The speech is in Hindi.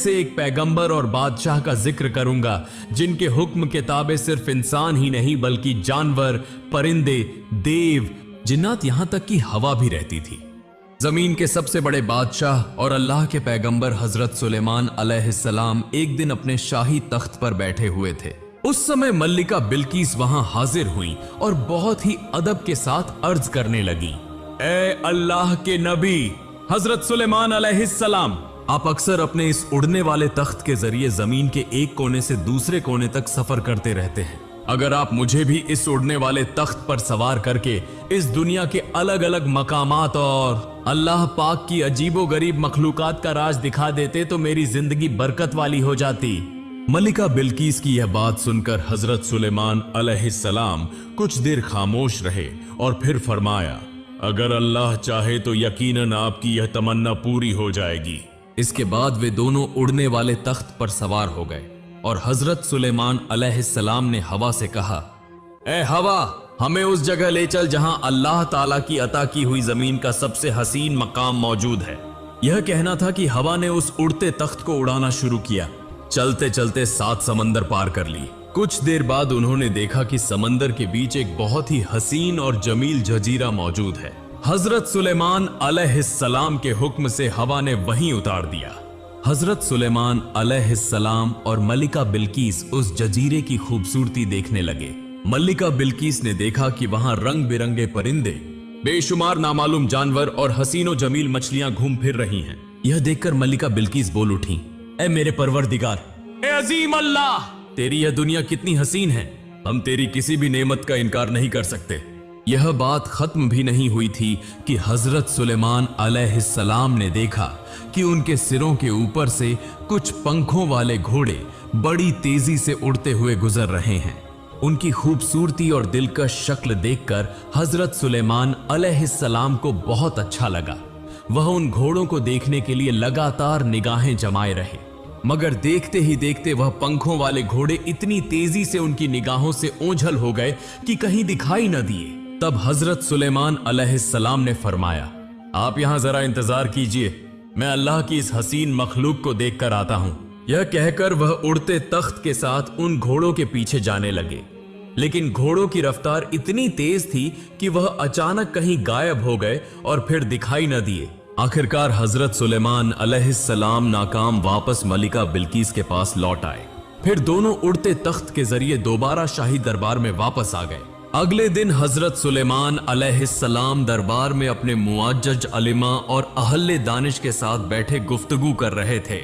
ऐसे एक पैगंबर और बादशाह का जिक्र करूंगा जिनके हुक्म के ताबे सिर्फ इंसान ही नहीं बल्कि जानवर, परिंदे, देव, जिन्नात, यहां तक कि हवा भी रहती थी। जमीन के सबसे बड़े बादशाह और अल्लाह के पैगंबर हजरत सुलेमान अलैहिस्सलाम एक दिन अपने शाही तख्त पर बैठे हुए थे। उस समय मल्लिका बिल्किस वहां हाजिर हुई और बहुत ही अदब के साथ अर्ज करने लगी, ए अल्लाह के नबी हजरत सुलेमान अलैहिस्सलाम, आप अक्सर अपने इस उड़ने वाले तख्त के जरिए जमीन के एक कोने से दूसरे कोने तक सफर करते रहते हैं। अगर आप मुझे भी इस उड़ने वाले तख्त पर सवार करके इस दुनिया के अलग अलग मकामात और अल्लाह पाक की अजीबोगरीब मखलूकात का राज दिखा देते तो मेरी जिंदगी बरकत वाली हो जाती। मलिका बिल्किस की यह बात सुनकर हजरत सुलेमान अलैहिस्सलाम कुछ देर खामोश रहे और फिर फरमाया, अगर अल्लाह चाहे तो यकीनन आपकी यह तमन्ना पूरी हो जाएगी। इसके बाद वे दोनों उड़ने वाले तख्त पर सवार हो गए और हजरत सुलेमान अलैहिस्सलाम ने हवा से कहा, ए हवा, हमें उस जगह ले चल जहां अल्लाह ताला की अता की हुई जमीन का सबसे हसीन मकाम मौजूद है। यह कहना था कि हवा ने उस उड़ते तख्त को उड़ाना शुरू किया। चलते चलते 7 समंदर पार कर ली। कुछ देर बाद उन्होंने देखा कि समंदर के बीच एक बहुत ही हसीन और जमील जजीरा मौजूद है। हजरत सुलेमान अलैहिस्सलाम के हुक्म से हवा ने वहीं उतार दिया। हजरत सुलेमान अलैहिस्सलाम और मलिका बिल्किस उस जजीरे की खूबसूरती देखने लगे। मलिका बिल्किस ने देखा कि वहां रंग बिरंगे परिंदे, बेशुमार नामालूम जानवर और हसीनो जमील मछलियां घूम फिर रही हैं। यह देखकर मलिका बिल्किस बोल उठी, ए मेरे परवरदिगार, ए अजीम अल्लाह, तेरी यह दुनिया कितनी हसीन है, हम तेरी किसी भी नेमत का इनकार नहीं कर सकते। यह बात खत्म भी नहीं हुई थी कि हजरत सुलेमान अलैहिस्सलाम ने देखा कि उनके सिरों के ऊपर से कुछ पंखों वाले घोड़े बड़ी तेजी से उड़ते हुए गुजर रहे हैं। उनकी खूबसूरती और दिलकश शक्ल देखकर हजरत सुलेमान अलैहिस्सलाम को बहुत अच्छा लगा। वह उन घोड़ों को देखने के लिए लगातार निगाहें जमाए रहे, मगर देखते ही देखते वह पंखों वाले घोड़े इतनी तेजी से उनकी निगाहों से ओझल हो गए कि कहीं दिखाई न दिए। तब हजरत सुलेमान अलैहिस्सलाम ने फरमाया, आप यहां जरा इंतजार कीजिए, मैं अल्लाह की इस हसीन मखलूक को देखकर आता हूं। यह कहकर वह उड़ते तख्त के साथ उन घोड़ों के पीछे जाने लगे, लेकिन घोड़ों की रफ्तार इतनी तेज थी कि वह अचानक कहीं गायब हो गए और फिर दिखाई न दिए। आखिरकार हजरत सुलेमान अलैहिस्सलाम नाकाम वापस मलिका बिल्किस के पास लौट आए। फिर दोनों उड़ते तख्त के जरिए दोबारा शाही दरबार में वापस आ गए। अगले दिन हजरत सुलेमान अलैहिस्सलाम दरबार में अपने मुअज्जज अलिमा और अहले दानिश के साथ बैठे गुफ्तगू कर रहे थे।